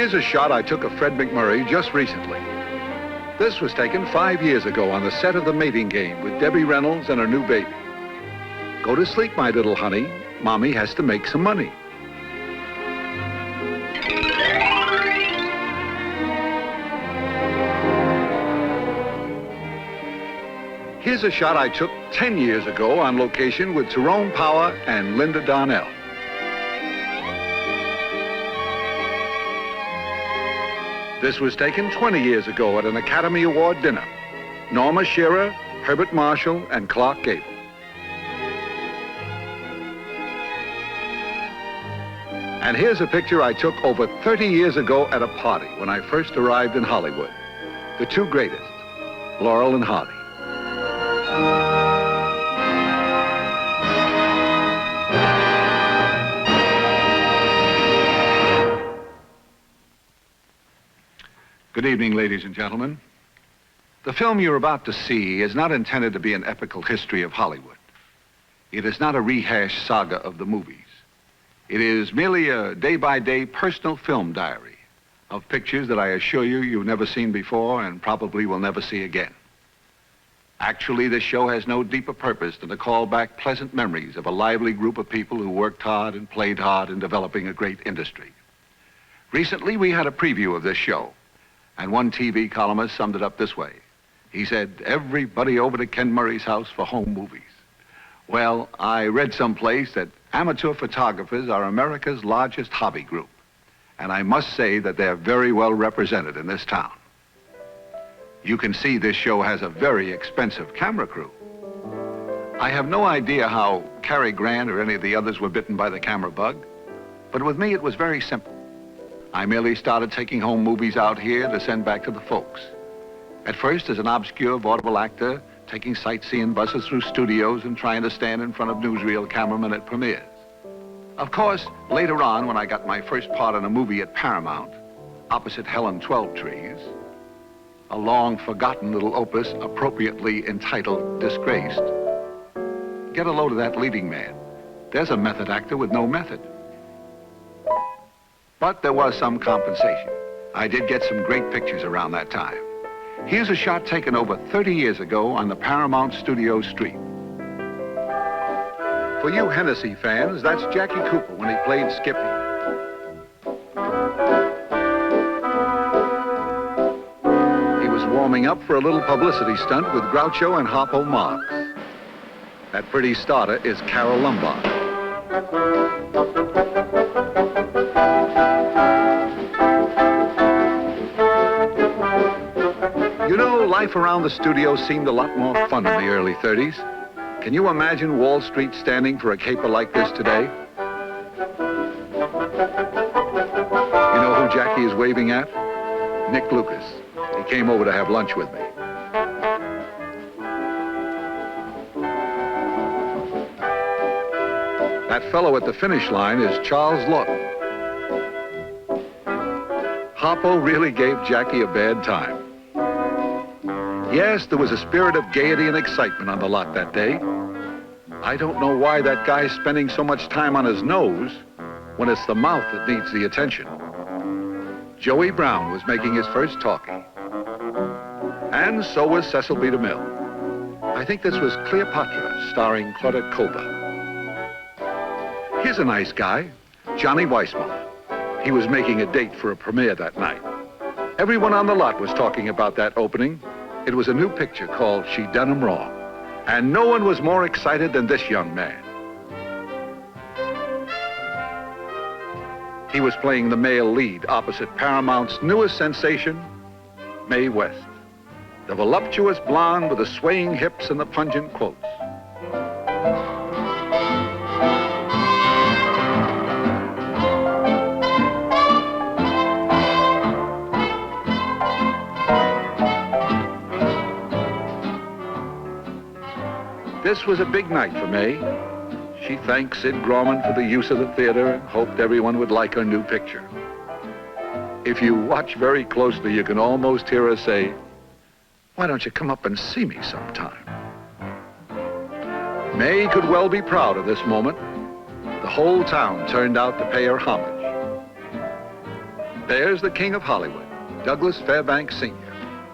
Here's a shot I took of Fred McMurray just recently. This was taken 5 years ago on the set of The Mating Game with Debbie Reynolds and her new baby. Go to sleep, my little honey. Mommy has to make some money. Here's a shot I took 10 years ago on location with Tyrone Power and Linda Darnell. This was taken 20 years ago at an Academy Award dinner. Norma Shearer, Herbert Marshall, and Clark Gable. And here's a picture I took over 30 years ago at a party when I first arrived in Hollywood. The two greatest, Laurel and Hardy. Good evening, ladies and gentlemen. The film you're about to see is not intended to be an epical history of Hollywood. It is not a rehashed saga of the movies. It is merely a day-by-day personal film diary of pictures that I assure you you've never seen before and probably will never see again. Actually, this show has no deeper purpose than to call back pleasant memories of a lively group of people who worked hard and played hard in developing a great industry. Recently, we had a preview of this show. And one TV columnist summed it up this way. He said, everybody over to Ken Murray's house for home movies. Well, I read someplace that amateur photographers are America's largest hobby group. And I must say that they're very well represented in this town. You can see this show has a very expensive camera crew. I have no idea how Cary Grant or any of the others were bitten by the camera bug, but with me it was very simple. I merely started taking home movies out here to send back to the folks. At first, as an obscure vaudeville actor, taking sightseeing buses through studios and trying to stand in front of newsreel cameramen at premieres. Of course, later on, when I got my first part in a movie at Paramount, opposite Helen Twelvetrees, a long-forgotten little opus appropriately entitled Disgraced. Get a load of that leading man. There's a method actor with no method. But there was some compensation. I did get some great pictures around that time. Here's a shot taken over 30 years ago on the Paramount Studios street. For you Hennessy fans, that's Jackie Cooper when he played Skippy. He was warming up for a little publicity stunt with Groucho and Harpo Marx. That pretty starter is Carole Lombard. You know, life around the studio seemed a lot more fun in the early 30s. Can you imagine Wall Street standing for a caper like this today? You know who Jackie is waving at? Nick Lucas. He came over to have lunch with me. That fellow at the finish line is Charles Lawton. Harpo really gave Jackie a bad time. Yes, there was a spirit of gaiety and excitement on the lot that day. I don't know why that guy's spending so much time on his nose when it's the mouth that needs the attention. Joey Brown was making his first talkie. And so was Cecil B. DeMille. I think this was Cleopatra, starring Claudette Colbert. Here's a nice guy, Johnny Weissmuller. He was making a date for a premiere that night. Everyone on the lot was talking about that opening. It was a new picture called She Done 'Em Wrong. And no one was more excited than this young man. He was playing the male lead opposite Paramount's newest sensation, Mae West. The voluptuous blonde with the swaying hips and the pungent quotes. This was a big night for Mae. She thanked Sid Grauman for the use of the theater and hoped everyone would like her new picture. If you watch very closely, you can almost hear her say, "Why don't you come up and see me sometime?" Mae could well be proud of this moment. The whole town turned out to pay her homage. There's the King of Hollywood, Douglas Fairbanks Sr.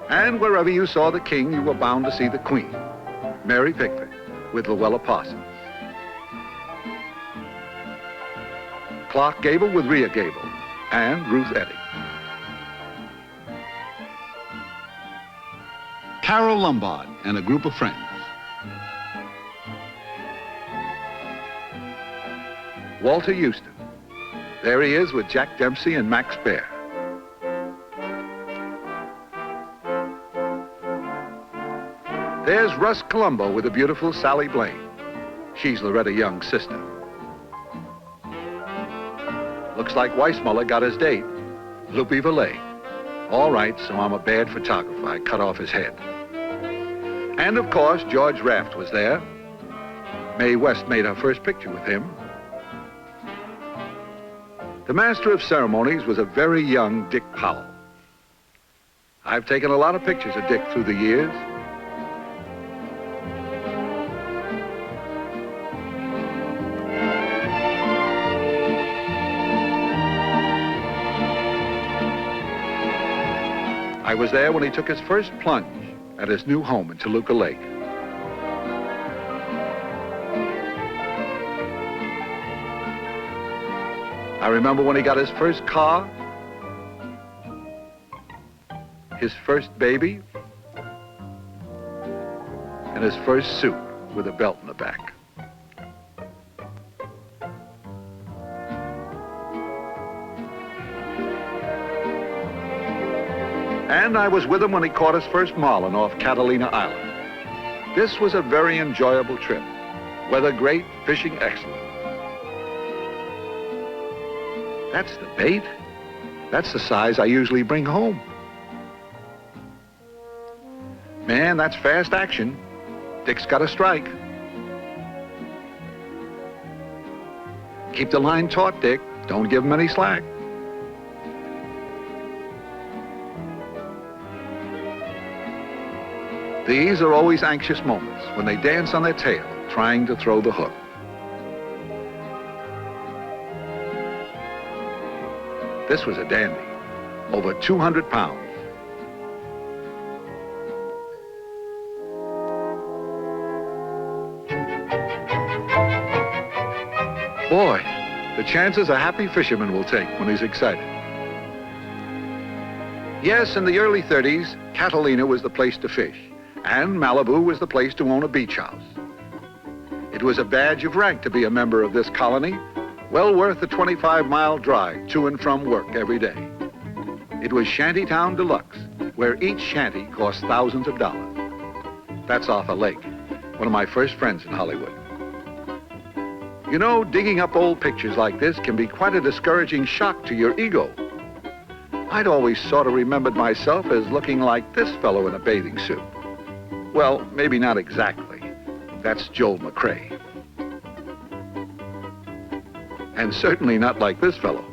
And wherever you saw the King, you were bound to see the Queen, Mary Pickford, with Luella Parsons. Clark Gable with Rhea Gable, and Ruth Eddy. Carol Lombard and a group of friends. Walter Houston. There he is with Jack Dempsey and Max Baer. There's Russ Columbo with the beautiful Sally Blaine. She's Loretta Young's sister. Looks like Weissmuller got his date, Loopy Valet. All right, so I'm a bad photographer. I cut off his head. And of course, George Raft was there. Mae West made her first picture with him. The master of ceremonies was a very young Dick Powell. I've taken a lot of pictures of Dick through the years. I was there when he took his first plunge at his new home in Toluca Lake. I remember when he got his first car, his first baby, and his first suit with a belt in the back. And I was with him when he caught his first marlin off Catalina Island. This was a very enjoyable trip. Weather great, fishing excellent. That's the bait. That's the size I usually bring home. Man, that's fast action. Dick's got a strike. Keep the line taut, Dick. Don't give him any slack. These are always anxious moments when they dance on their tail, trying to throw the hook. This was a dandy, over 200 pounds. Boy, the chances a happy fisherman will take when he's excited. Yes, in the early 30s, Catalina was the place to fish, and Malibu was the place to own a beach house. It was a badge of rank to be a member of this colony, well worth the 25-mile drive to and from work every day. It was Shantytown Deluxe, where each shanty cost thousands of dollars. That's Arthur Lake, one of my first friends in Hollywood. You know, digging up old pictures like this can be quite a discouraging shock to your ego. I'd always sort of remembered myself as looking like this fellow in a bathing suit. Well, maybe not exactly. That's Joel McRae. And certainly not like this fellow.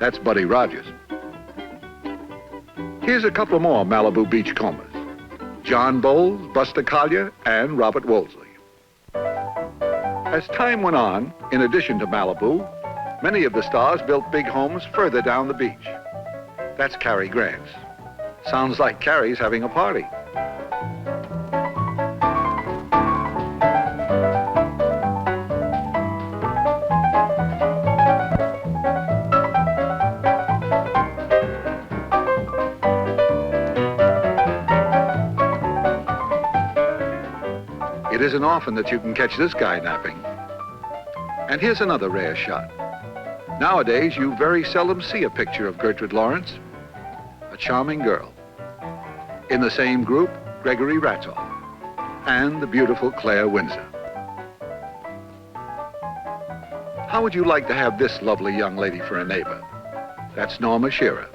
That's Buddy Rogers. Here's a couple more Malibu beachcombers. John Bowles, Buster Collier, and Robert Wolseley. As time went on, in addition to Malibu, many of the stars built big homes further down the beach. That's Cary Grant's. Sounds like Cary's having a party. It isn't often that you can catch this guy napping. And here's another rare shot. Nowadays, you very seldom see a picture of Gertrude Lawrence, a charming girl. In the same group, Gregory Ratoff and the beautiful Claire Windsor. How would you like to have this lovely young lady for a neighbor? That's Norma Shearer.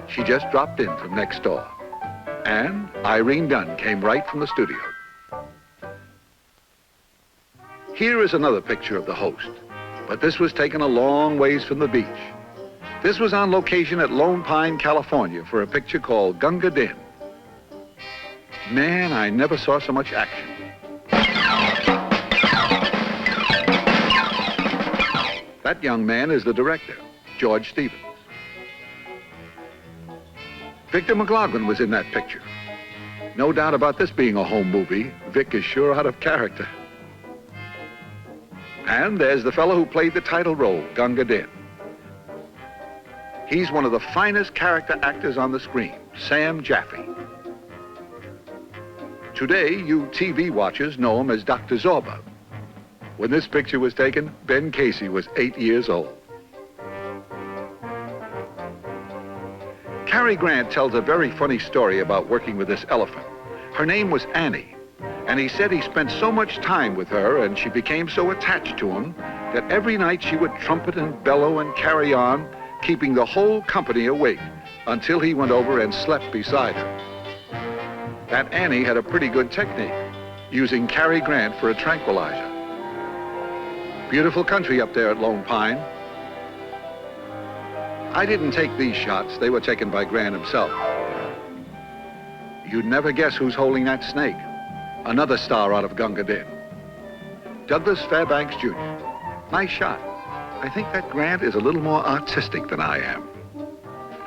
She just dropped in from next door. And Irene Dunn came right from the studio. Here is another picture of the host, but this was taken a long ways from the beach. This was on location at Lone Pine, California for a picture called Gunga Den. Man, I never saw so much action. That young man is the director, George Stevens. Victor McLaglen was in that picture. No doubt about this being a home movie. Vic is sure out of character. And there's the fellow who played the title role, Gunga Den. He's one of the finest character actors on the screen, Sam Jaffe. Today, you TV watchers know him as Dr. Zorba. When this picture was taken, Ben Casey was 8 years old. Cary Grant tells a very funny story about working with this elephant. Her name was Annie, and he said he spent so much time with her and she became so attached to him that every night she would trumpet and bellow and carry on, keeping the whole company awake until he went over and slept beside her. That Annie had a pretty good technique, using Cary Grant for a tranquilizer. Beautiful country up there at Lone Pine. I didn't take these shots. They were taken by Grant himself. You'd never guess who's holding that snake. Another star out of Gunga Den. Douglas Fairbanks Jr. Nice shot. I think that Grant is a little more artistic than I am.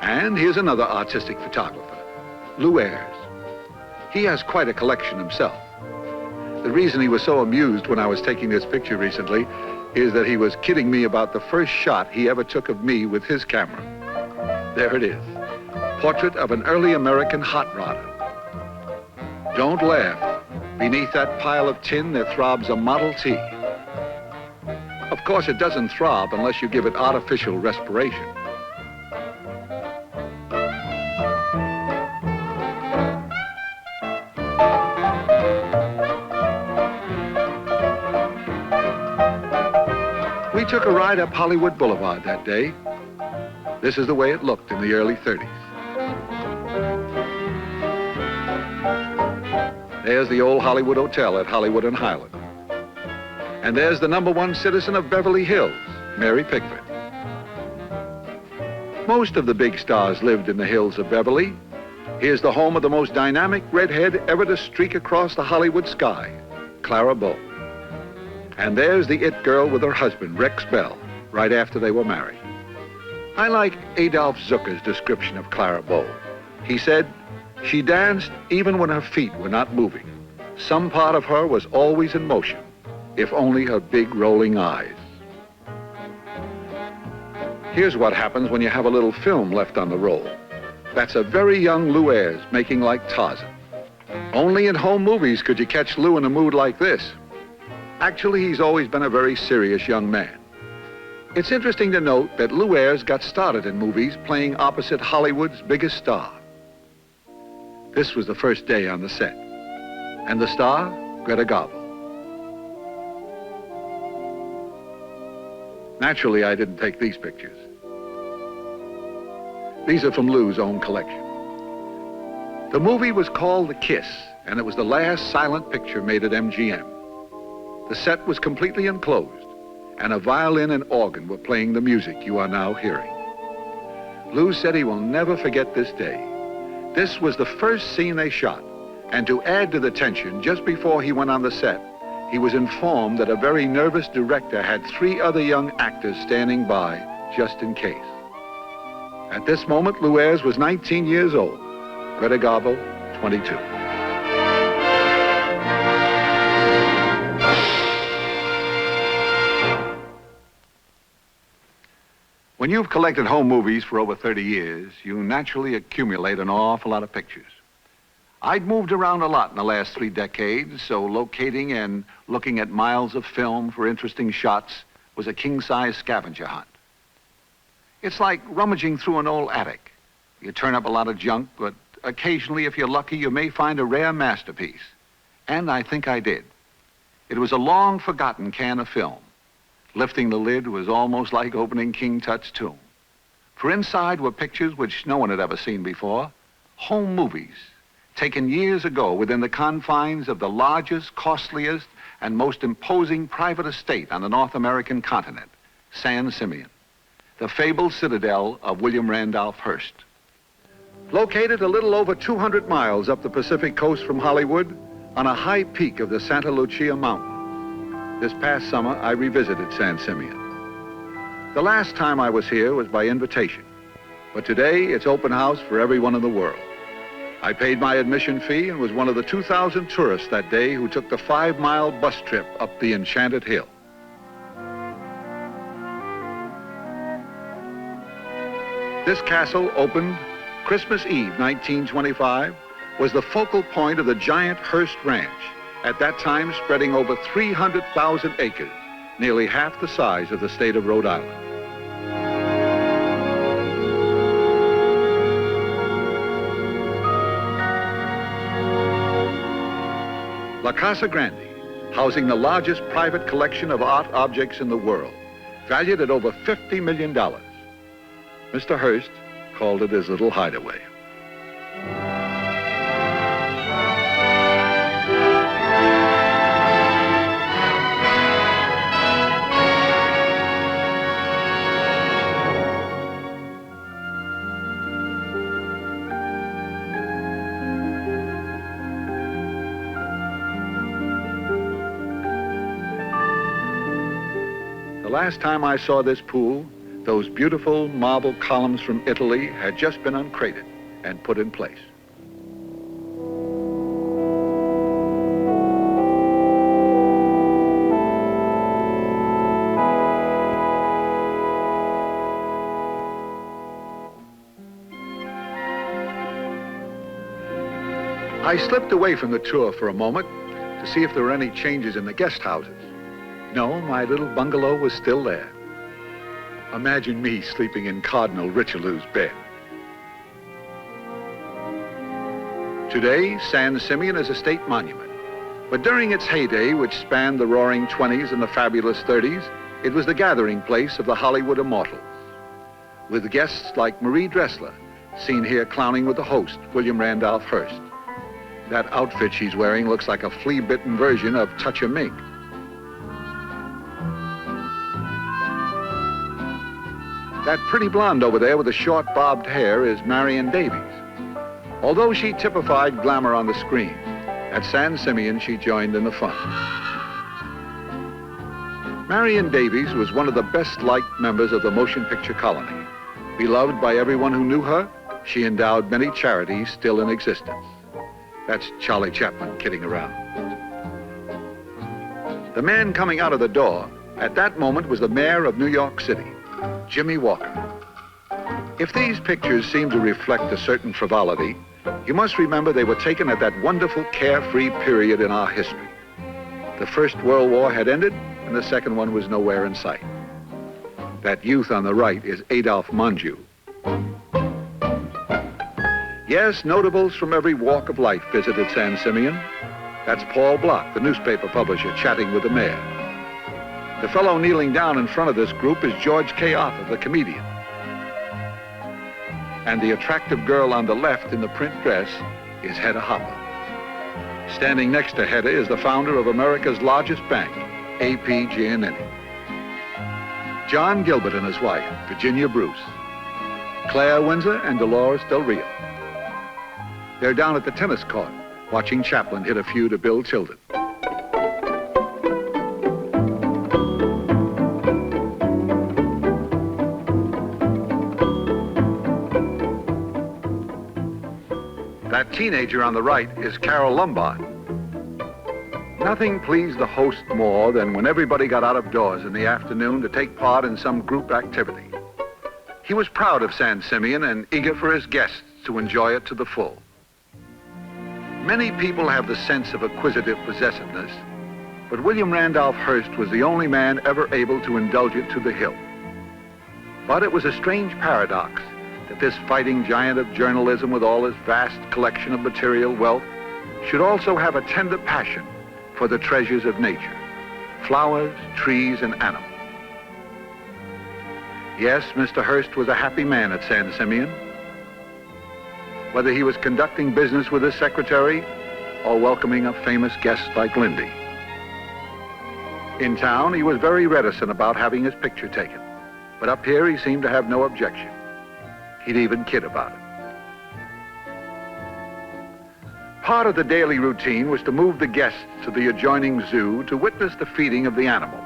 And here's another artistic photographer, Lou Ayres. He has quite a collection himself. The reason he was so amused when I was taking this picture recently is that he was kidding me about the first shot he ever took of me with his camera. There it is. Portrait of an early American hot rodder. Don't laugh. Beneath that pile of tin, there throbs a Model T. Of course, it doesn't throb unless you give it artificial respiration. We took a ride up Hollywood Boulevard that day. This is the way it looked in the early 30s. There's the old Hollywood Hotel at Hollywood and Highland. And there's the #1 citizen of Beverly Hills, Mary Pickford. Most of the big stars lived in the hills of Beverly. Here's the home of the most dynamic redhead ever to streak across the Hollywood sky, Clara Bow. And there's the it girl with her husband, Rex Bell, right after they were married. I like Adolph Zucker's description of Clara Bow. He said, she danced even when her feet were not moving. Some part of her was always in motion, if only her big rolling eyes. Here's what happens when you have a little film left on the roll. That's a very young Lou Ayres making like Tarzan. Only in home movies could you catch Lou in a mood like this. Actually, he's always been a very serious young man. It's interesting to note that Lou Ayres got started in movies playing opposite Hollywood's biggest star. This was the first day on the set. And the star, Greta Garbo. Naturally, I didn't take these pictures. These are from Lou's own collection. The movie was called The Kiss, and it was the last silent picture made at MGM. The set was completely enclosed, and a violin and organ were playing the music you are now hearing. Lou said he will never forget this day. This was the first scene they shot, and to add to the tension, just before he went on the set, he was informed that a very nervous director had 3 other young actors standing by, just in case. At this moment, Lou Ayres was 19 years old, Greta Garbo, 22. When you've collected home movies for over 30 years, you naturally accumulate an awful lot of pictures. I'd moved around a lot in the last 3 decades, so locating and looking at miles of film for interesting shots was a king-size scavenger hunt. It's like rummaging through an old attic. You turn up a lot of junk, but occasionally, if you're lucky, you may find a rare masterpiece. And I think I did. It was a long-forgotten can of film. Lifting the lid was almost like opening King Tut's tomb. For inside were pictures which no one had ever seen before, home movies, taken years ago within the confines of the largest, costliest, and most imposing private estate on the North American continent, San Simeon, the fabled citadel of William Randolph Hearst. Located a little over 200 miles up the Pacific coast from Hollywood, on a high peak of the Santa Lucia Mountains. This past summer, I revisited San Simeon. The last time I was here was by invitation, but today it's open house for everyone in the world. I paid my admission fee and was one of the 2,000 tourists that day who took the 5-mile bus trip up the Enchanted Hill. This castle, opened Christmas Eve, 1925, was the focal point of the giant Hearst Ranch, at that time spreading over 300,000 acres, nearly half the size of the state of Rhode Island. La Casa Grande, housing the largest private collection of art objects in the world, valued at over $50 million. Mr. Hearst called it his little hideaway. The last time I saw this pool, those beautiful marble columns from Italy had just been uncrated and put in place. I slipped away from the tour for a moment to see if there were any changes in the guest houses. No, my little bungalow was still there. Imagine me sleeping in Cardinal Richelieu's bed. Today, San Simeon is a state monument. But during its heyday, which spanned the roaring 20s and the fabulous 30s, it was the gathering place of the Hollywood immortals, with guests like Marie Dressler, seen here clowning with the host, William Randolph Hearst. That outfit she's wearing looks like a flea-bitten version of Touch a Mink. That pretty blonde over there with the short bobbed hair is Marion Davies. Although she typified glamour on the screen, at San Simeon she joined in the fun. Marion Davies was one of the best-liked members of the motion picture colony. Beloved by everyone who knew her, she endowed many charities still in existence. That's Charlie Chaplin kidding around. The man coming out of the door at that moment was the mayor of New York City, Jimmy Walker. If these pictures seem to reflect a certain frivolity, you must remember they were taken at that wonderful carefree period in our history. The First World War had ended, and the second one was nowhere in sight. That youth on the right is Adolphe Monjou. Yes, notables from every walk of life visited San Simeon. That's Paul Block, the newspaper publisher, chatting with the mayor. The fellow kneeling down in front of this group is George K. Arthur, the comedian. And the attractive girl on the left in the print dress is Hedda Hopper. Standing next to Hedda is the founder of America's largest bank, A.P. Giannini. John Gilbert and his wife, Virginia Bruce. Claire Windsor and Dolores Del Rio. They're down at the tennis court, watching Chaplin hit a few to Bill Tilden. That teenager on the right is Carol Lombard. Nothing pleased the host more than when everybody got out of doors in the afternoon to take part in some group activity. He was proud of San Simeon and eager for his guests to enjoy it to the full. Many people have the sense of acquisitive possessiveness, but William Randolph Hearst was the only man ever able to indulge it to the hilt. But it was a strange paradox that this fighting giant of journalism with all his vast collection of material wealth should also have a tender passion for the treasures of nature, flowers, trees, and animals. Yes, Mr. Hearst was a happy man at San Simeon. Whether he was conducting business with his secretary or welcoming a famous guest like Lindy. In town, he was very reticent about having his picture taken, but up here he seemed to have no objection. He'd even kid about it. Part of the daily routine was to move the guests to the adjoining zoo to witness the feeding of the animals.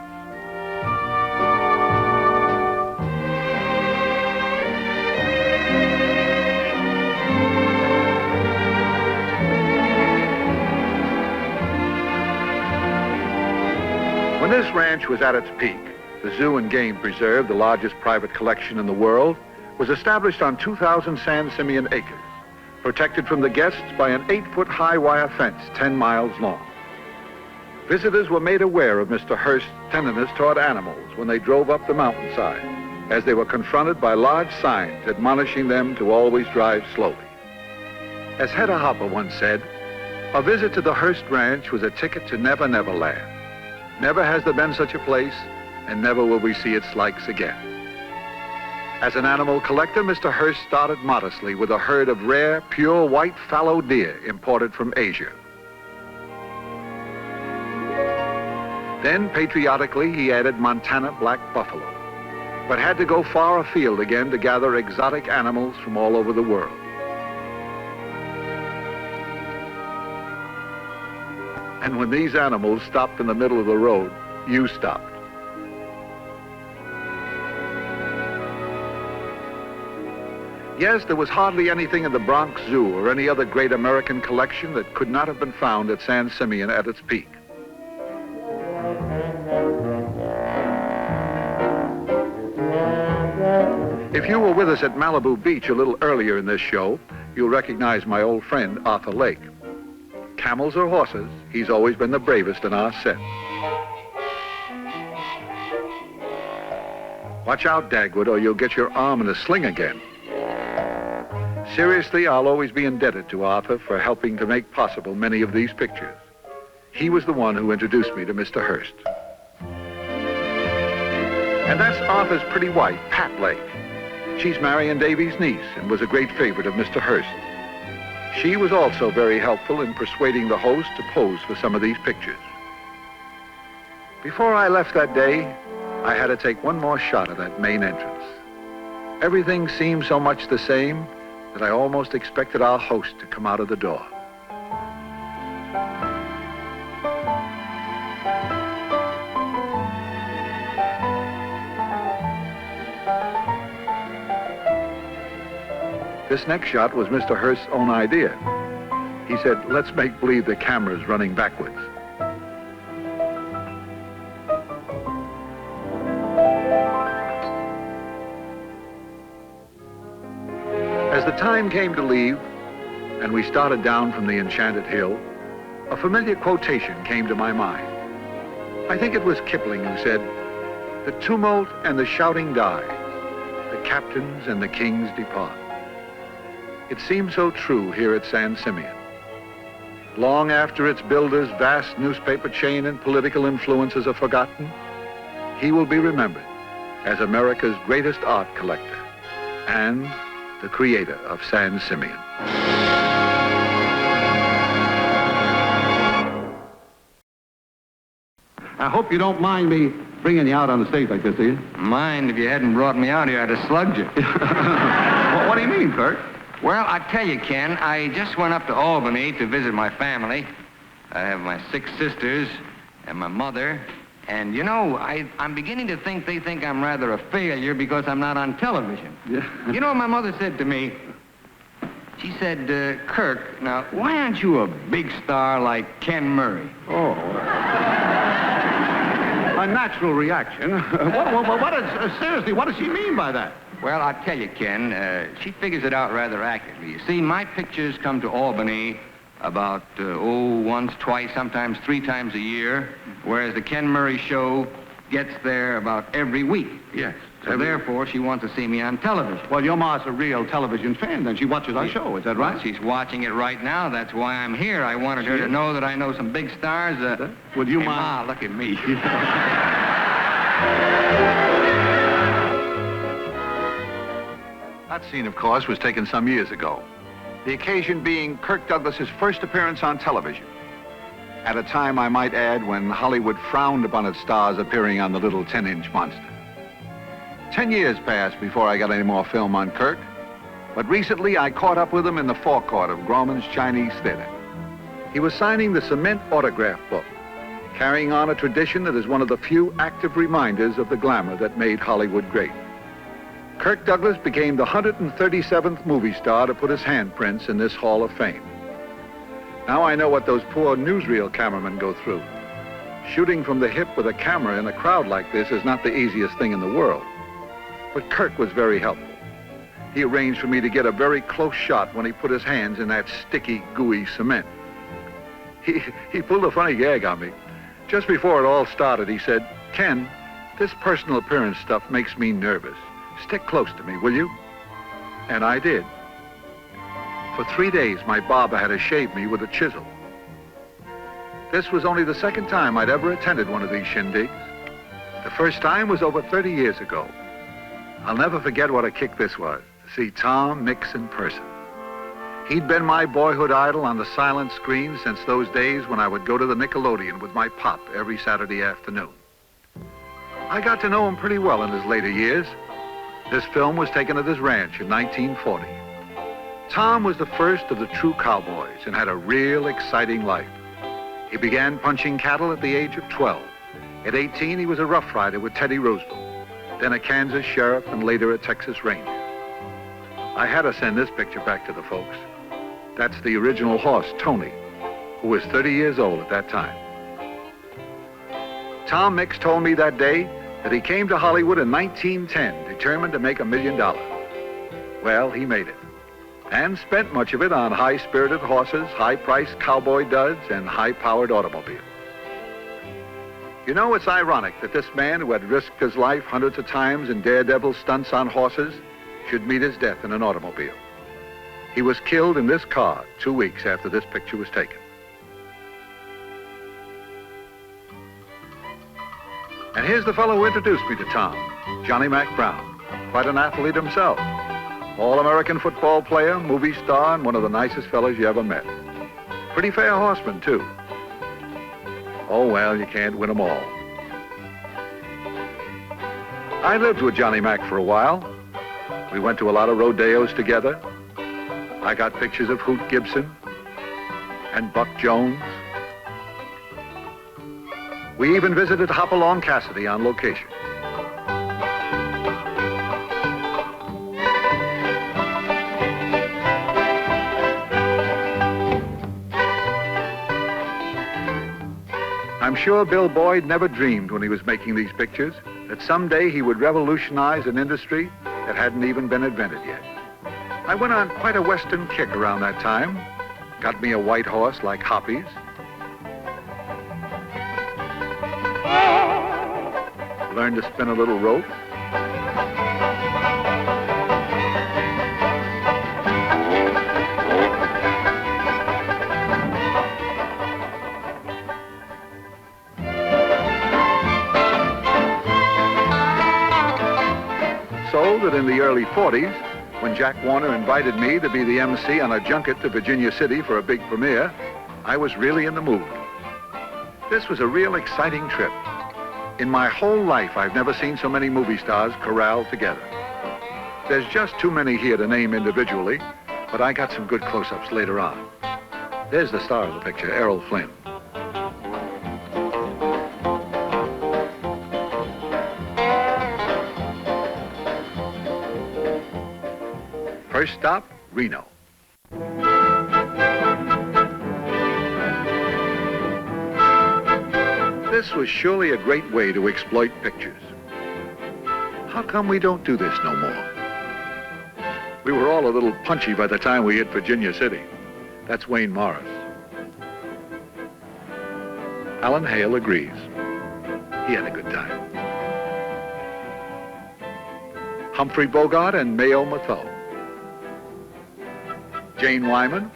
When this ranch was at its peak, the Zoo and Game Preserve, the largest private collection in the world, was established on 2,000 San Simeon acres, protected from the guests by an 8-foot-high wire fence 10 miles long. Visitors were made aware of Mr. Hearst's tenderness toward animals when they drove up the mountainside, as they were confronted by large signs admonishing them to always drive slowly. As Hedda Hopper once said, a visit to the Hearst Ranch was a ticket to Never Never Land. Never has there been such a place, and never will we see its likes again. As an animal collector, Mr. Hearst started modestly with a herd of rare, pure white fallow deer imported from Asia. Then, patriotically, he added Montana black buffalo, but had to go far afield again to gather exotic animals from all over the world. And when these animals stopped in the middle of the road, you stopped. Yes, there was hardly anything in the Bronx Zoo or any other great American collection that could not have been found at San Simeon at its peak. If you were with us at Malibu Beach a little earlier in this show, you'll recognize my old friend, Arthur Lake. Camels or horses, he's always been the bravest in our set. Watch out, Dagwood, or you'll get your arm in a sling again. Seriously, I'll always be indebted to Arthur for helping to make possible many of these pictures. He was the one who introduced me to Mr. Hearst. And that's Arthur's pretty wife, Pat Lake. She's Marion Davies' niece and was a great favorite of Mr. Hearst. She was also very helpful in persuading the host to pose for some of these pictures. Before I left that day, I had to take one more shot at that main entrance. Everything seemed so much the same that I almost expected our host to come out of the door. This next shot was Mr. Hearst's own idea. He said, let's make believe the camera's running backwards. As the time came to leave, and we started down from the enchanted hill, a familiar quotation came to my mind. I think it was Kipling who said, "The tumult and the shouting die, the captains and the kings depart." It seems so true here at San Simeon. Long after its builder's vast newspaper chain and political influences are forgotten, he will be remembered as America's greatest art collector and the creator of San Simeon. I hope you don't mind me bringing you out on the stage like this, do you? Mind if you hadn't brought me out here, I'd have slugged you. Well, what do you mean, Kirk? Well, I tell you, Ken, I just went up to Albany to visit my family. I have my 6 sisters and my mother. And, you know, I'm beginning to think they think I'm rather a failure because I'm not on television. Yeah. You know what my mother said to me? She said, Kirk, now, why aren't you a big star like Ken Murray? Oh. A natural reaction. Seriously, what does she mean by that? Well, I'll tell you, Ken, she figures it out rather accurately. You see, my pictures come to Albany about, once, twice, sometimes 3 times a year, whereas the Ken Murray show gets there about every week. Yes. So therefore, she wants to see me on television. Well, your ma's a real television fan, then. She watches our show, is that right? Well, she's watching it right now. That's why I'm here. I wanted her to know that I know some big stars. Would you hey, mind? Ma, look at me. That scene, of course, was taken some years ago. The occasion being Kirk Douglas's first appearance on television. At a time, I might add, when Hollywood frowned upon its stars appearing on the little 10-inch monster. 10 years passed before I got any more film on Kirk, but recently I caught up with him in the forecourt of Grauman's Chinese Theater. He was signing the cement autograph book, carrying on a tradition that is one of the few active reminders of the glamour that made Hollywood great. Kirk Douglas became the 137th movie star to put his handprints in this Hall of Fame. Now I know what those poor newsreel cameramen go through. Shooting from the hip with a camera in a crowd like this is not the easiest thing in the world. But Kirk was very helpful. He arranged for me to get a very close shot when he put his hands in that sticky, gooey cement. He pulled a funny gag on me. Just before it all started, he said, "Ken, this personal appearance stuff makes me nervous. Stick close to me, will you?" And I did. For 3 days, my barber had to shave me with a chisel. This was only the second time I'd ever attended one of these shindigs. The first time was over 30 years ago. I'll never forget what a kick this was, to see Tom Mix in person. He'd been my boyhood idol on the silent screen since those days when I would go to the Nickelodeon with my pop every Saturday afternoon. I got to know him pretty well in his later years. This film was taken at his ranch in 1940. Tom was the first of the true cowboys and had a real exciting life. He began punching cattle at the age of 12. At 18, he was a rough rider with Teddy Roosevelt, then a Kansas sheriff and later a Texas Ranger. I had to send this picture back to the folks. That's the original horse, Tony, who was 30 years old at that time. Tom Mix told me that day that he came to Hollywood in 1910, determined to make $1 million. Well, he made it, and spent much of it on high-spirited horses, high-priced cowboy duds, and high-powered automobiles. You know, it's ironic that this man who had risked his life hundreds of times in daredevil stunts on horses should meet his death in an automobile. He was killed in this car 2 weeks after this picture was taken. And here's the fellow who introduced me to Tom, Johnny Mac Brown, quite an athlete himself. All-American football player, movie star, and one of the nicest fellows you ever met. Pretty fair horseman, too. Oh, well, you can't win them all. I lived with Johnny Mac for a while. We went to a lot of rodeos together. I got pictures of Hoot Gibson and Buck Jones. We even visited Hopalong Cassidy on location. I'm sure Bill Boyd never dreamed when he was making these pictures that someday he would revolutionize an industry that hadn't even been invented yet. I went on quite a Western kick around that time. Got me a white horse like Hoppy's. Learned to spin a little rope. So that in the early 40s, when Jack Warner invited me to be the MC on a junket to Virginia City for a big premiere, I was really in the mood. This was a real exciting trip. In my whole life, I've never seen so many movie stars corralled together. There's just too many here to name individually, but I got some good close-ups later on. There's the star of the picture, Errol Flynn. First stop, Reno. This was surely a great way to exploit pictures. How come we don't do this no more? We were all a little punchy by the time we hit Virginia City. That's Wayne Morris. Alan Hale agrees. He had a good time. Humphrey Bogart and Mayo Mathieu. Jane Wyman,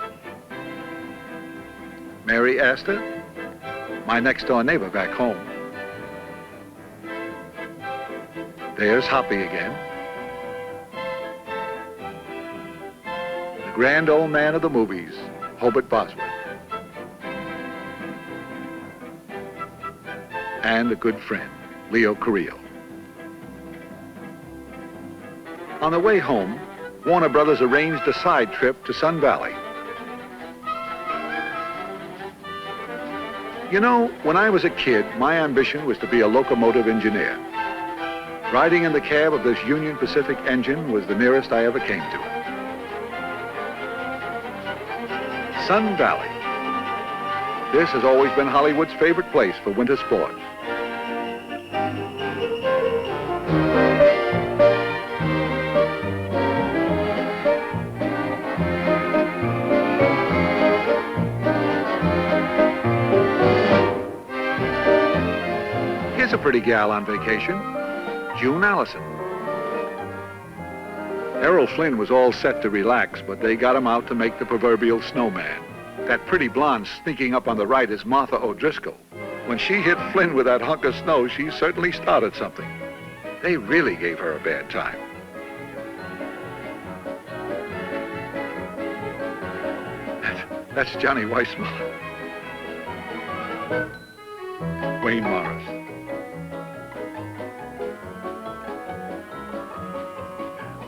Mary Astor, my next-door neighbor back home. There's Hoppy again. The grand old man of the movies, Hobart Bosworth. And a good friend, Leo Carrillo. On the way home, Warner Brothers arranged a side trip to Sun Valley. You know, when I was a kid, my ambition was to be a locomotive engineer. Riding in the cab of this Union Pacific engine was the nearest I ever came to it. Sun Valley. This has always been Hollywood's favorite place for winter sports. Here's a pretty gal on vacation, June Allison. Errol Flynn was all set to relax, but they got him out to make the proverbial snowman. That pretty blonde sneaking up on the right is Martha O'Driscoll. When she hit Flynn with that hunk of snow, she certainly started something. They really gave her a bad time. That's Johnny Weissmuller. Wayne Morris.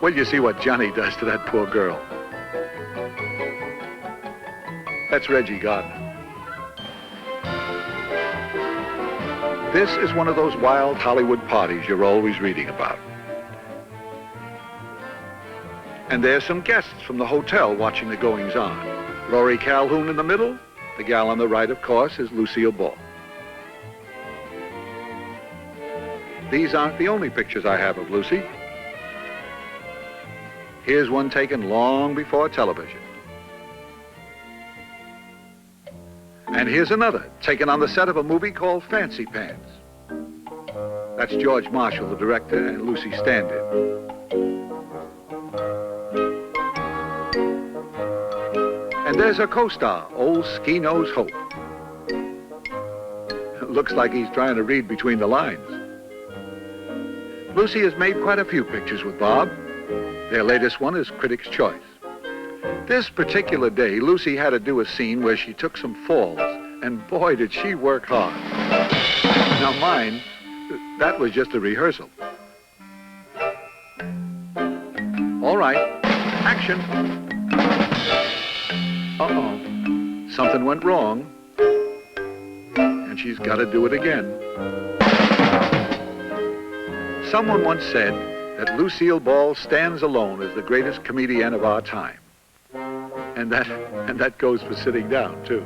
Well, you see what Johnny does to that poor girl. That's Reggie Gardner. This is one of those wild Hollywood parties you're always reading about. And there's some guests from the hotel watching the goings-on. Laurie Calhoun in the middle. The gal on the right, of course, is Lucille Ball. These aren't the only pictures I have of Lucy. Here's one taken long before television. And here's another, taken on the set of a movie called Fancy Pants. That's George Marshall, the director, and Lucy stand-in. And there's her co-star, old Ski-Nose Hope. Looks like he's trying to read between the lines. Lucy has made quite a few pictures with Bob. Their latest one is Critics' Choice. This particular day, Lucy had to do a scene where she took some falls, and boy, did she work hard. Now mine, that was just a rehearsal. All right, action. Uh-oh, something went wrong, and she's got to do it again. Someone once said that Lucille Ball stands alone as the greatest comedian of our time. And that goes for sitting down, too.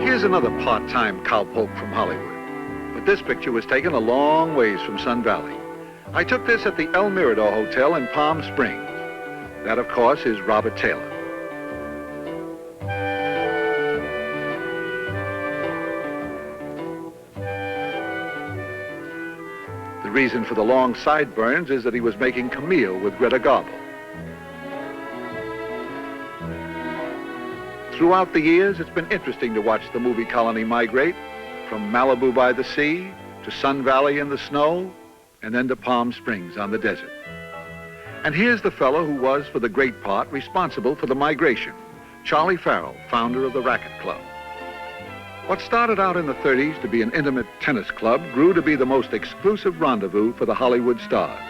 Here's another part-time cowpoke from Hollywood. But this picture was taken a long ways from Sun Valley. I took this at the El Mirador Hotel in Palm Springs. That, of course, is Robert Taylor. The reason for the long sideburns is that he was making Camille with Greta Garbo. Throughout the years, it's been interesting to watch the movie colony migrate from Malibu by the sea to Sun Valley in the snow and then to Palm Springs on the desert. And here's the fellow who was, for the great part, responsible for the migration, Charlie Farrell, founder of the Racquet Club. What started out in the 30s to be an intimate tennis club grew to be the most exclusive rendezvous for the Hollywood stars.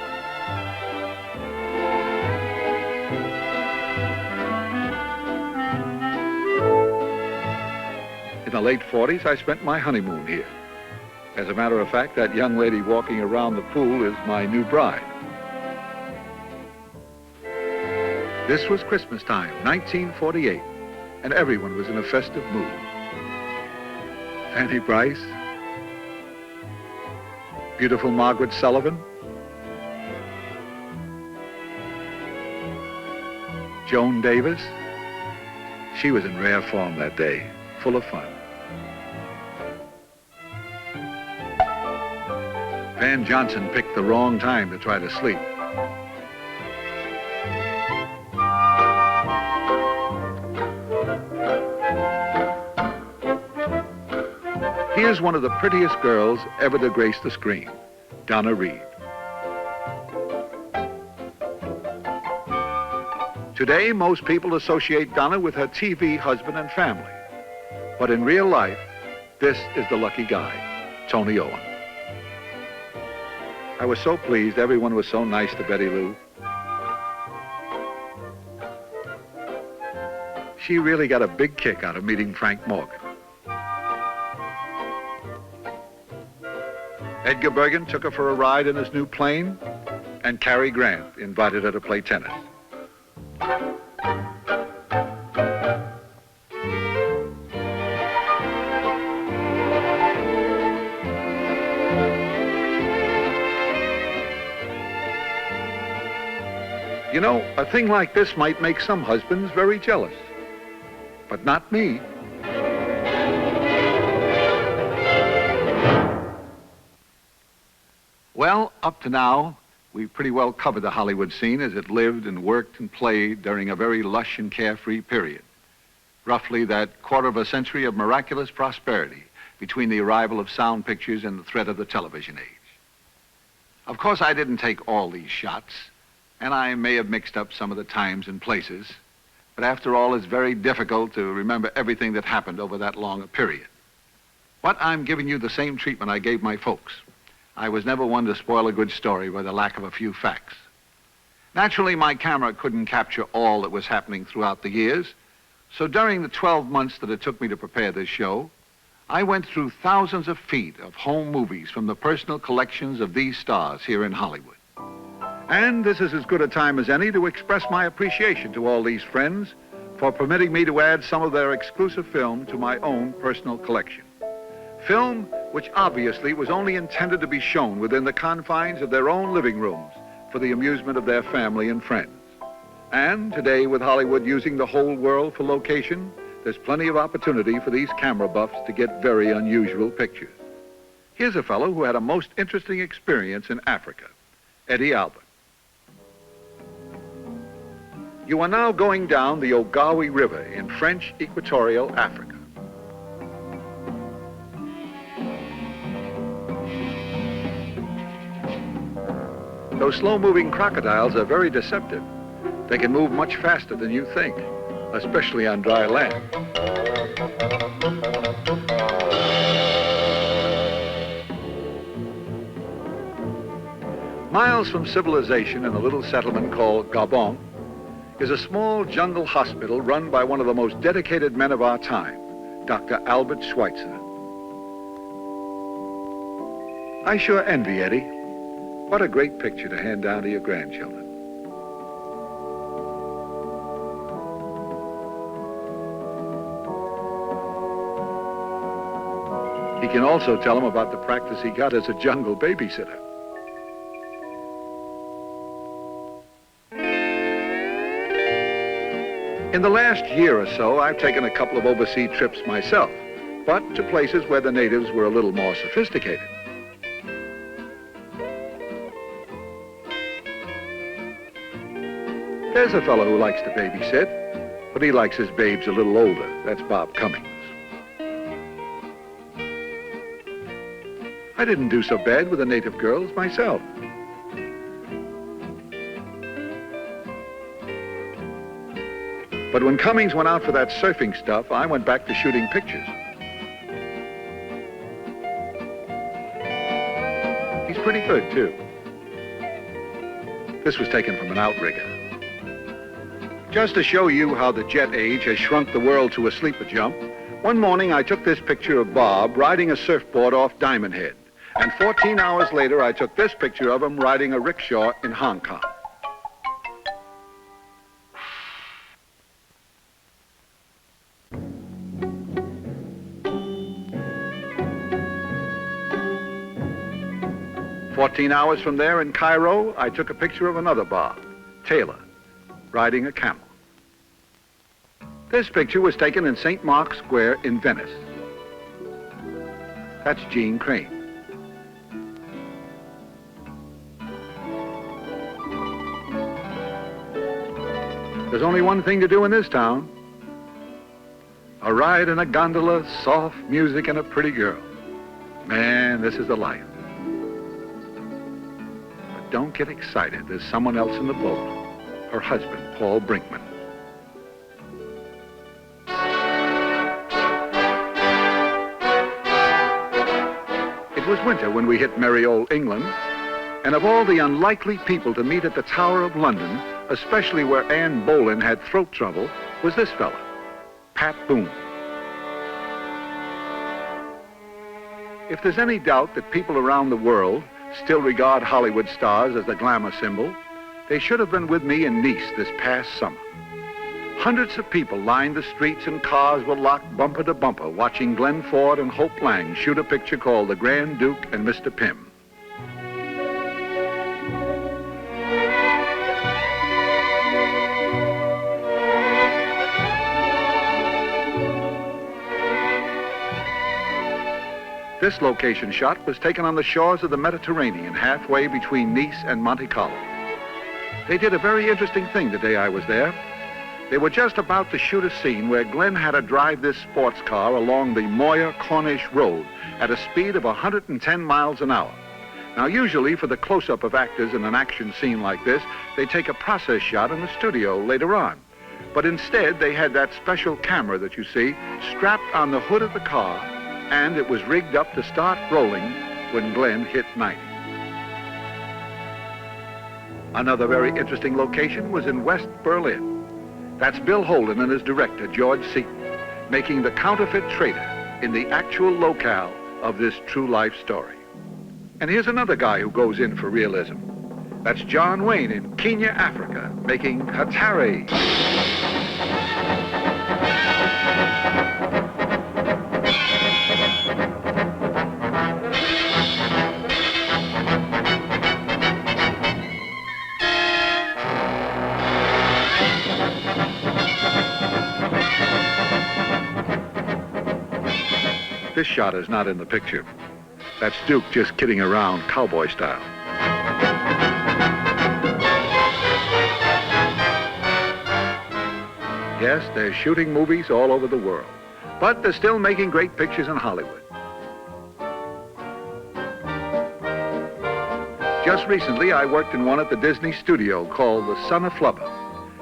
In the late 40s, I spent my honeymoon here. As a matter of fact, that young lady walking around the pool is my new bride. This was Christmas time, 1948, and everyone was in a festive mood. Fanny Brice, beautiful Margaret Sullivan, Joan Davis. She was in rare form that day, full of fun. Van Johnson picked the wrong time to try to sleep. Here's one of the prettiest girls ever to grace the screen, Donna Reed. Today, most people associate Donna with her TV husband and family. But in real life, this is the lucky guy, Tony Owen. I was so pleased everyone was so nice to Betty Lou. She really got a big kick out of meeting Frank Morgan. Edgar Bergen took her for a ride in his new plane, and Cary Grant invited her to play tennis. know, a thing like this might make some husbands very jealous, but not me. Well, up to now, we've pretty well covered the Hollywood scene as it lived and worked and played during a very lush and carefree period. Roughly that quarter of a century of miraculous prosperity between the arrival of sound pictures and the threat of the television age. Of course, I didn't take all these shots, and I may have mixed up some of the times and places, but after all, it's very difficult to remember everything that happened over that long a period. But I'm giving you the same treatment I gave my folks. I was never one to spoil a good story by the lack of a few facts. Naturally, my camera couldn't capture all that was happening throughout the years, so during the 12 months that it took me to prepare this show, I went through thousands of feet of home movies from the personal collections of these stars here in Hollywood. And this is as good a time as any to express my appreciation to all these friends for permitting me to add some of their exclusive film to my own personal collection. Film which obviously was only intended to be shown within the confines of their own living rooms for the amusement of their family and friends. And today, with Hollywood using the whole world for location, there's plenty of opportunity for these camera buffs to get very unusual pictures. Here's a fellow who had a most interesting experience in Africa, Eddie Albert. You are now going down the Ogawi River in French Equatorial Africa. Those slow-moving crocodiles are very deceptive. They can move much faster than you think, especially on dry land. Miles from civilization in a little settlement called Gabon is a small jungle hospital run by one of the most dedicated men of our time, Dr. Albert Schweitzer. I sure envy Eddie. What a great picture to hand down to your grandchildren. He can also tell them about the practice he got as a jungle babysitter. In the last year or so, I've taken a couple of overseas trips myself, but to places where the natives were a little more sophisticated. There's a fellow who likes to babysit, but he likes his babes a little older. That's Bob Cummings. I didn't do so bad with the native girls myself. But when Cummings went out for that surfing stuff, I went back to shooting pictures. He's pretty good, too. This was taken from an outrigger. Just to show you how the jet age has shrunk the world to a sleeper jump, one morning I took this picture of Bob riding a surfboard off Diamond Head, and 14 hours later I took this picture of him riding a rickshaw in Hong Kong. "14 hours from there in Cairo, I took a picture of another Bob, Taylor, riding a camel. This picture was taken in St. Mark's Square in Venice. That's Gene Crane. There's only one thing to do in this town. A ride in a gondola, soft music, and a pretty girl. Man, this is the life. But don't get excited. There's someone else in the boat. Her husband, Paul Brinkman. It was winter when we hit merry old England, and of all the unlikely people to meet at the Tower of London, especially where Anne Boleyn had throat trouble, was this fella, Pat Boone. If there's any doubt that people around the world still regard Hollywood stars as the glamour symbol, they should have been with me in Nice this past summer. Hundreds of people lined the streets and cars were locked bumper to bumper watching Glenn Ford and Hope Lang shoot a picture called The Grand Duke and Mr. Pym. This location shot was taken on the shores of the Mediterranean, halfway between Nice and Monte Carlo. They did a very interesting thing the day I was there. They were just about to shoot a scene where Glenn had to drive this sports car along the Moyer-Corniche Road at a speed of 110 miles an hour. Now, usually for the close-up of actors in an action scene like this, they take a process shot in the studio later on. But instead, they had that special camera that you see strapped on the hood of the car, and it was rigged up to start rolling when Glenn hit 90. Another very interesting location was in West Berlin. That's Bill Holden and his director, George Seaton, making the counterfeit trader in the actual locale of this true life story. And here's another guy who goes in for realism. That's John Wayne in Kenya, Africa, making Hatari. This shot is not in the picture. That's Duke just kidding around cowboy style. Yes, they're shooting movies all over the world, but they're still making great pictures in Hollywood. Just recently, I worked in one at the Disney studio called The Son of Flubber.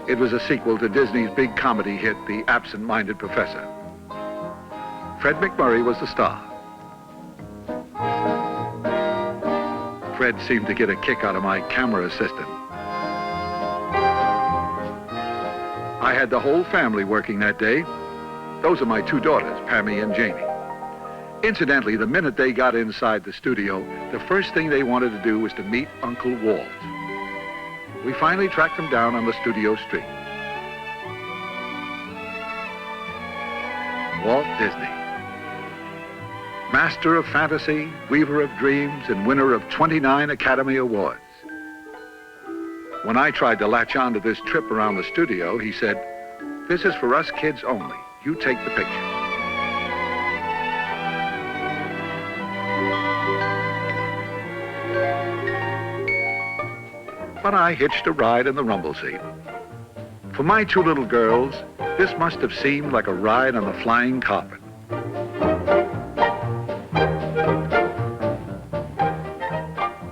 It was a sequel to Disney's big comedy hit, The Absent-Minded Professor. Fred MacMurray was the star. Fred seemed to get a kick out of my camera assistant. I had the whole family working that day. Those are my two daughters, Pammy and Jamie. Incidentally, the minute they got inside the studio, the first thing they wanted to do was to meet Uncle Walt. We finally tracked them down on the studio street. Walt Disney. Master of fantasy, weaver of dreams, and winner of 29 Academy Awards. When I tried to latch on to this trip around the studio, he said, "This is for us kids only. You take the picture." But I hitched a ride in the rumble seat. For my two little girls, this must have seemed like a ride on the flying carpet.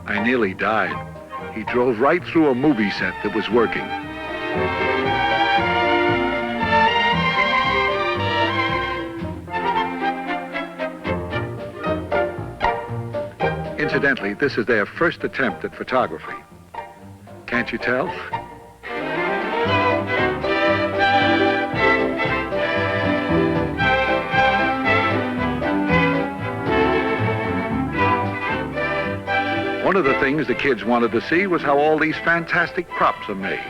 I nearly died. He drove right through a movie set that was working. Incidentally, this is their first attempt at photography. Can't you tell? One of the things the kids wanted to see was how all these fantastic props are made.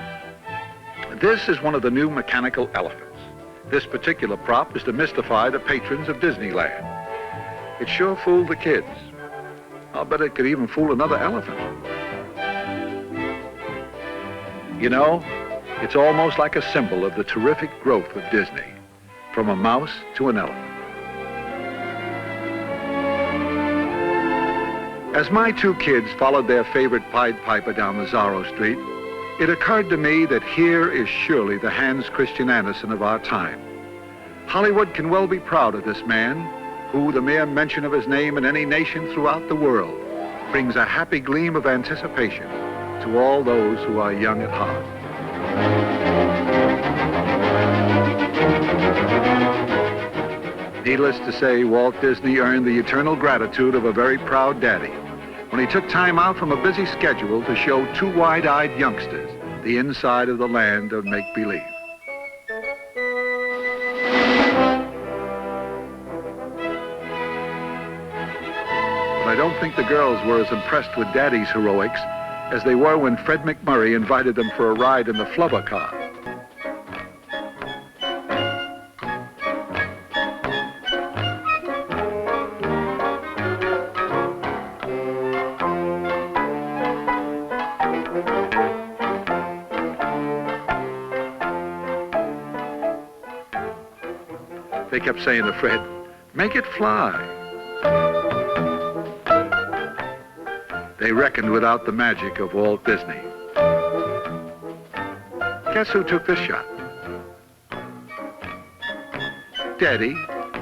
This is one of the new mechanical elephants. This particular prop is to mystify the patrons of Disneyland. It sure fooled the kids. I'll bet it could even fool another elephant. You know, it's almost like a symbol of the terrific growth of Disney, from a mouse to an elephant. As my two kids followed their favorite Pied Piper down Mazzaro Street, it occurred to me that here is surely the Hans Christian Andersen of our time. Hollywood can well be proud of this man, who, the mere mention of his name in any nation throughout the world, brings a happy gleam of anticipation to all those who are young at heart. Needless to say, Walt Disney earned the eternal gratitude of a very proud daddy when he took time out from a busy schedule to show two wide-eyed youngsters the inside of the land of make-believe. But I don't think the girls were as impressed with Daddy's heroics as they were when Fred MacMurray invited them for a ride in the Flubber car. They kept saying to Fred, "Make it fly." They reckoned without the magic of Walt Disney. Guess who took this shot? Daddy,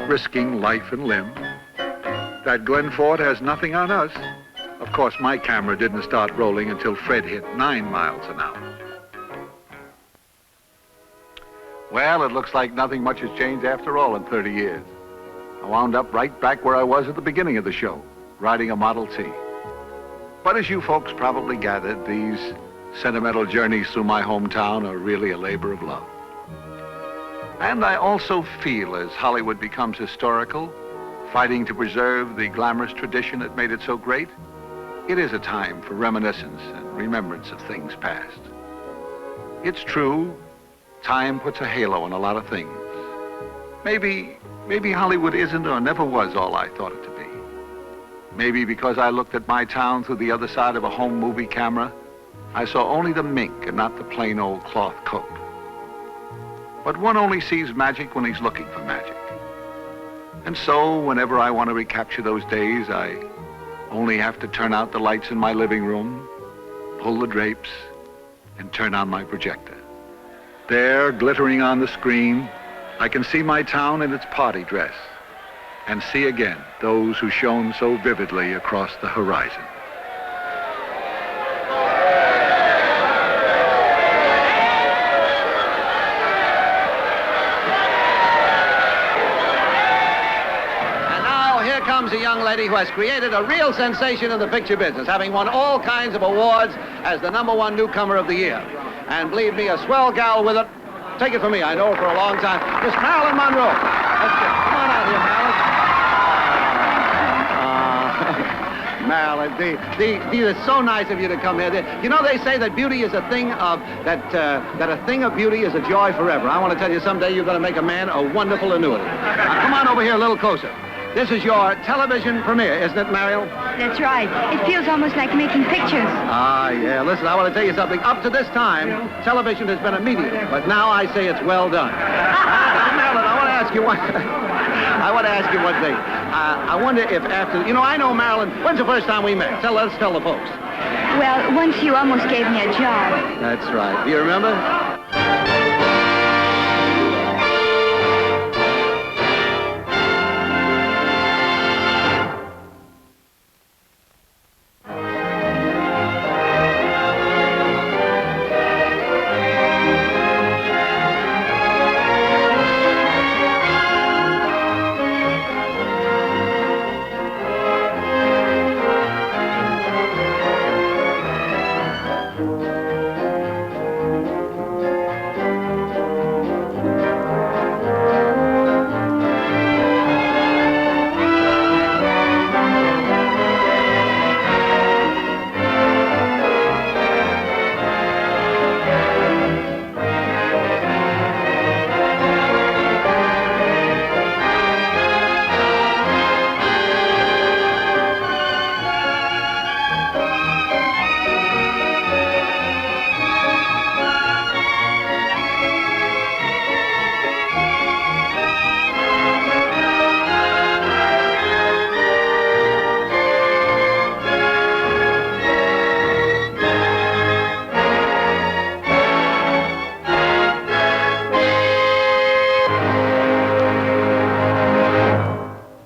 risking life and limb. That Glen Ford has nothing on us. Of course, my camera didn't start rolling until Fred hit 9 miles an hour. Well, it looks like nothing much has changed after all in 30 years. I wound up right back where I was at the beginning of the show, riding a Model T. But as you folks probably gathered, these sentimental journeys through my hometown are really a labor of love. And I also feel as Hollywood becomes historical, fighting to preserve the glamorous tradition that made it so great, it is a time for reminiscence and remembrance of things past. It's true, time puts a halo on a lot of things. Maybe Hollywood isn't or never was all I thought it to be. Maybe because I looked at my town through the other side of a home movie camera, I saw only the mink and not the plain old cloth coat. But one only sees magic when he's looking for magic. And so, whenever I want to recapture those days, I only have to turn out the lights in my living room, pull the drapes, and turn on my projector. There, glittering on the screen, I can see my town in its party dress, and see again those who shone so vividly across the horizon. Comes a young lady who has created a real sensation in the picture business, having won all kinds of awards as the #1 newcomer of the year. And believe me, a swell gal with it. Take it from me, I know her for a long time. Miss Marilyn Monroe. Come on out here, Marilyn. Marilyn, it's so nice of you to come here. You know, they say that beauty is a thing of, that a thing of beauty is a joy forever. I want to tell you, someday you're going to make a man a wonderful annuity. Now, come on over here a little closer. This is your television premiere, isn't it, Mariel? That's right. It feels almost like making pictures. Ah, yeah. Listen, I want to tell you something. Up to this time, television has been a medium, but now I say it's well done. Marilyn, I want to ask you one thing. I wonder if after, I know, Marilyn, when's the first time we met? Let's tell the folks. Well, once you almost gave me a job. That's right. Do you remember?